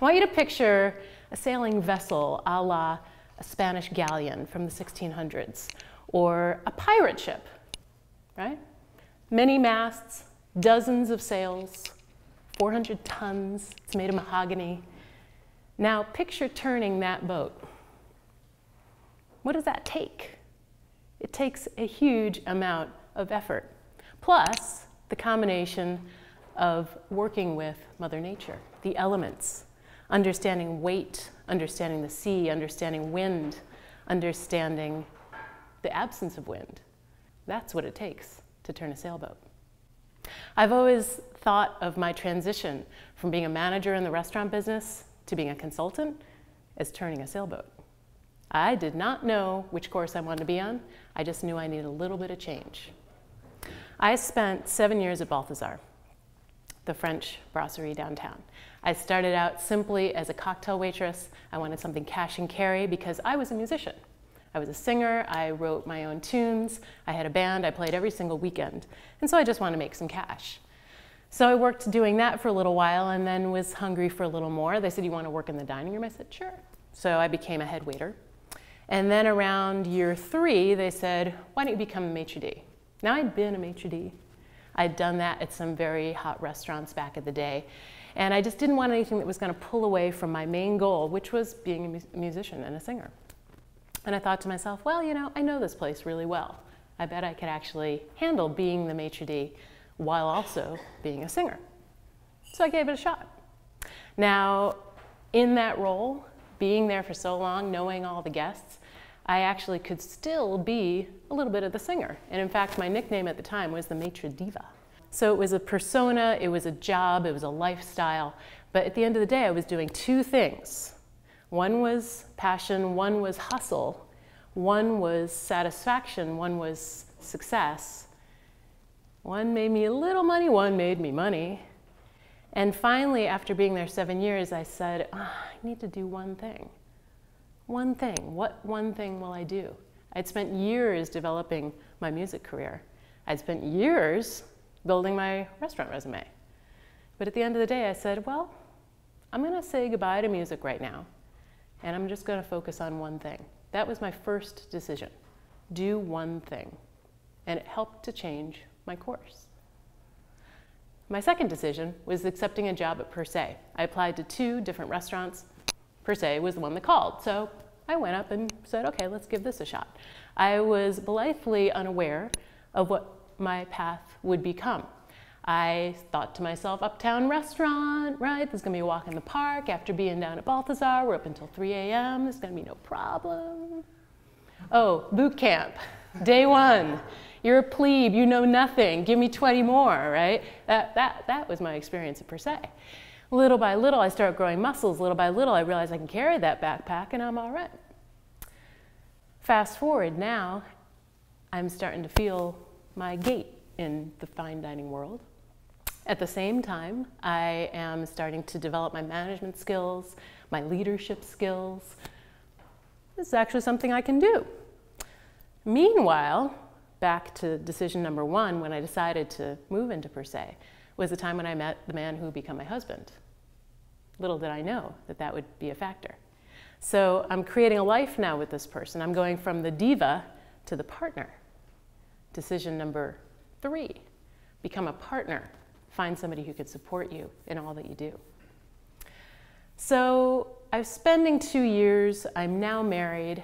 I want you to picture a sailing vessel a la a Spanish galleon from the 1600s, or a pirate ship, right? Many masts, dozens of sails, 400 tons, it's made of mahogany. Now picture turning that boat. What does that take? It takes a huge amount of effort, plus the combination of working with Mother Nature, the elements, understanding weight, understanding the sea, understanding wind, understanding the absence of wind. That's what it takes to turn a sailboat. I've always thought of my transition from being a manager in the restaurant business to being a consultant as turning a sailboat. I did not know which course I wanted to be on. I just knew I needed a little bit of change. I spent 7 years at Balthazar, the French brasserie downtown. I started out simply as a cocktail waitress. I wanted something cash and carry because I was a musician. I was a singer, I wrote my own tunes, I had a band, I played every single weekend. And so I just wanted to make some cash. So I worked doing that for a little while and then was hungry for a little more. They said, "You want to work in the dining room?" I said, "Sure." So I became a head waiter. And then around year 3, they said, "Why don't you become a maitre d'?" Now I'd been a maitre d'. I'd done that at some very hot restaurants back in the day. And I just didn't want anything that was going to pull away from my main goal, which was being a musician and a singer. And I thought to myself, well, you know, I know this place really well. I bet I could actually handle being the maitre d' while also being a singer. So I gave it a shot. Now, in that role, being there for so long, knowing all the guests, I actually could still be a little bit of the singer. And in fact, my nickname at the time was the Maitre Diva. So it was a persona, it was a job, it was a lifestyle. But at the end of the day, I was doing 2 things. One was passion, one was hustle, one was satisfaction, one was success. One made me a little money, one made me money. And finally, after being there 7 years, I said, I need to do one thing. One thing. What one thing will I do? I'd spent years developing my music career. I'd spent years building my restaurant resume. But at the end of the day, I said, well, I'm going to say goodbye to music right now, and I'm just going to focus on one thing. That was my first decision. Do one thing. And it helped to change my course. My second decision was accepting a job at Per Se. I applied to 2 different restaurants. Per Se was the one that called. So I went up and said, okay, let's give this a shot. I was blithely unaware of what my path would become. I thought to myself, uptown restaurant, right? There's gonna be a walk in the park. After being down at Balthazar, we're up until 3 a.m. There's gonna be no problem. Oh, boot camp, day 1. You're a plebe, you know nothing. Give me 20 more, right? That was my experience at Per Se. Little by little, I started growing muscles. Little by little, I realized I can carry that backpack and I'm all right. Fast forward now, I'm starting to feel my gait in the fine dining world. At the same time, I am starting to develop my management skills, my leadership skills. This is actually something I can do. Meanwhile, back to decision number 1, when I decided to move into Per Se, was the time when I met the man who would become my husband. Little did I know that that would be a factor. So I'm creating a life now with this person. I'm going from the diva to the partner. Decision number 3, become a partner. Find somebody who could support you in all that you do. So I'm spending 2 years, I'm now married.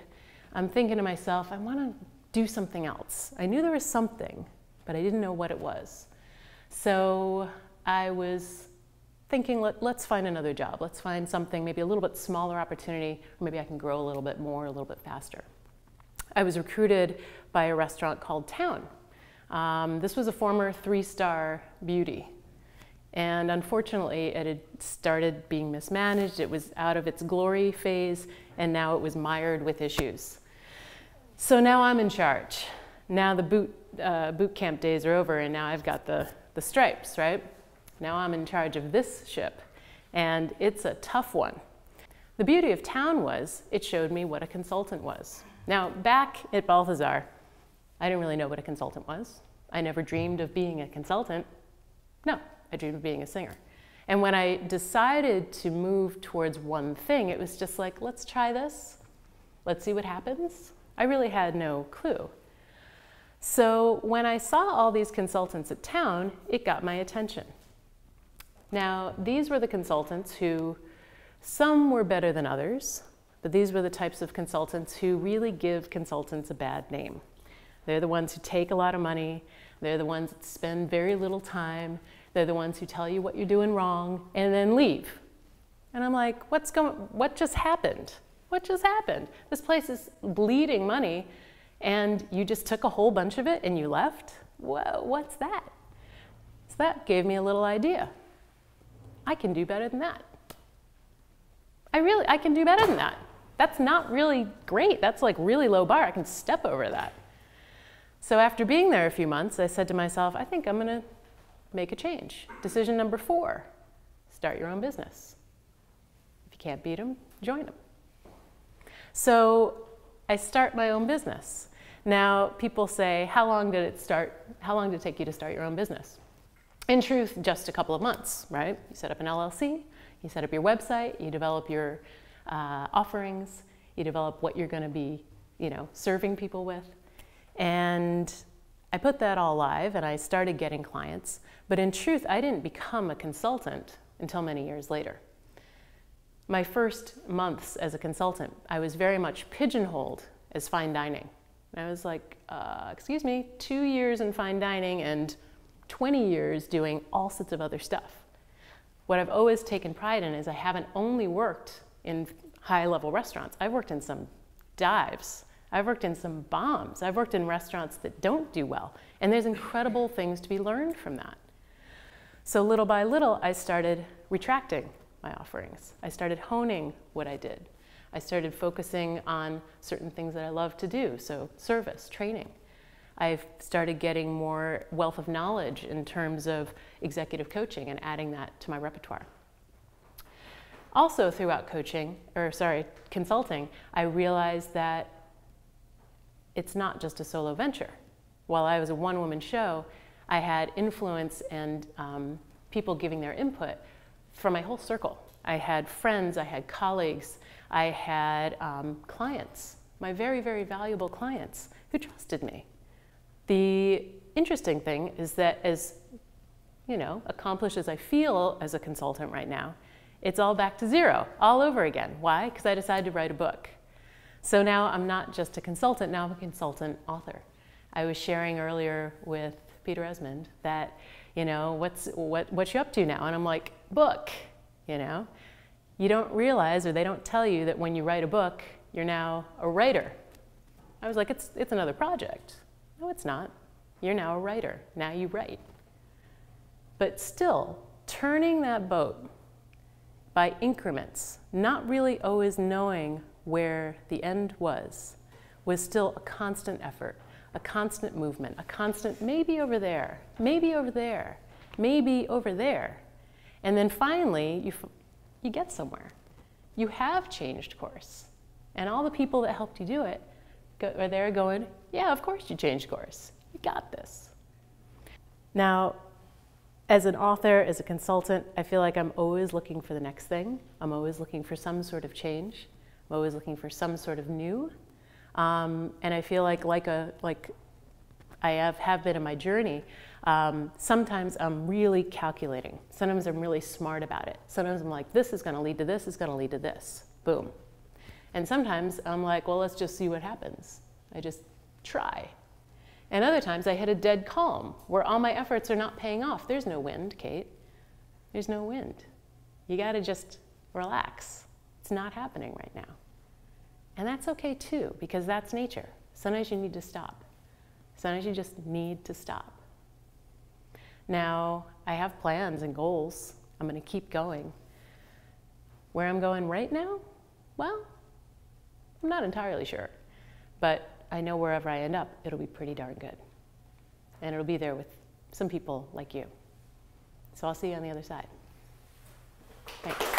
I'm thinking to myself, I want to do something else. I knew there was something, but I didn't know what it was. So I was thinking, let's find another job. Let's find something, maybe a little bit smaller opportunity, or maybe I can grow a little bit more, a little bit faster. I was recruited by a restaurant called Town. This was a former 3-star beauty. And unfortunately, it had started being mismanaged. It was out of its glory phase, and now it was mired with issues. So now I'm in charge. Now the boot camp days are over, and now I've got the stripes, right? Now I'm in charge of this ship, and it's a tough one. The beauty of Town was it showed me what a consultant was. Now, back at Balthazar, I didn't really know what a consultant was. I never dreamed of being a consultant. No, I dreamed of being a singer. And when I decided to move towards one thing, it was just like, let's try this. Let's see what happens. I really had no clue. So when I saw all these consultants at town, it got my attention. Now, these were the consultants who, some were better than others, but these were the types of consultants who really give consultants a bad name. They're the ones who take a lot of money. They're the ones that spend very little time. They're the ones who tell you what you're doing wrong and then leave. And I'm like, what just happened? What just happened? This place is bleeding money and you just took a whole bunch of it and you left? Whoa, what's that? So that gave me a little idea. I can do better than that. I can do better than that. That's not really great. That's like really low bar. I can step over that. So after being there a few months, I said to myself, I think I'm going to make a change. Decision number 4, start your own business. If you can't beat them, join them. So I start my own business. Now, people say, how long did it take you to start your own business? In truth, just a couple of months, right? You set up an LLC, you set up your website, you develop your offerings, you develop what you're going to be, serving people with. And I put that all live and I started getting clients. But in truth, I didn't become a consultant until many years later. My first months as a consultant, I was very much pigeonholed as fine dining. And I was like, excuse me, 2 years in fine dining and 20 years doing all sorts of other stuff. What I've always taken pride in is I haven't only worked in high-level restaurants. I've worked in some dives. I've worked in some bombs. I've worked in restaurants that don't do well. And there's incredible things to be learned from that. So little by little, I started retracting my offerings. I started honing what I did. I started focusing on certain things that I love to do, so service, training. I've started getting more wealth of knowledge in terms of executive coaching and adding that to my repertoire. Also throughout consulting, I realized that it's not just a solo venture. While I was a one-woman show, I had influence and people giving their input from my whole circle. I had friends, I had colleagues, I had clients, my very, very valuable clients who trusted me. The interesting thing is that as accomplished as I feel as a consultant right now, it's all back to zero, all over again. Why? Because I decided to write a book. So now I'm not just a consultant, now I'm a consultant author. I was sharing earlier with Peter Esmond that, what you up to now? And I'm like, book, You don't realize, or they don't tell you, that when you write a book, you're now a writer. I was like, it's another project. No, it's not. You're now a writer. Now you write. But still, turning that boat by increments, not really always knowing where the end was still a constant effort, a constant movement, a constant maybe over there, maybe over there, maybe over there. And then finally, you get somewhere. You have changed course. And all the people that helped you do it are there going, yeah, of course you changed course. You got this. Now, as an author, as a consultant, I feel like I'm always looking for the next thing. I'm always looking for some sort of change. I'm always looking for some sort of new. And I feel like I have been in my journey, sometimes I'm really calculating. Sometimes I'm really smart about it. Sometimes I'm like, this is going to lead to this, is going to lead to this. Boom. And sometimes I'm like, well, let's just see what happens. I just try. And other times I hit a dead calm where all my efforts are not paying off. There's no wind, Kate. There's no wind. You got to just relax. It's not happening right now. And that's okay too, because that's nature. Sometimes you need to stop. Sometimes you just need to stop. Now, I have plans and goals. I'm going to keep going. Where I'm going right now? Well, I'm not entirely sure. But I know wherever I end up, it'll be pretty darn good. And it'll be there with some people like you. So I'll see you on the other side. Thanks.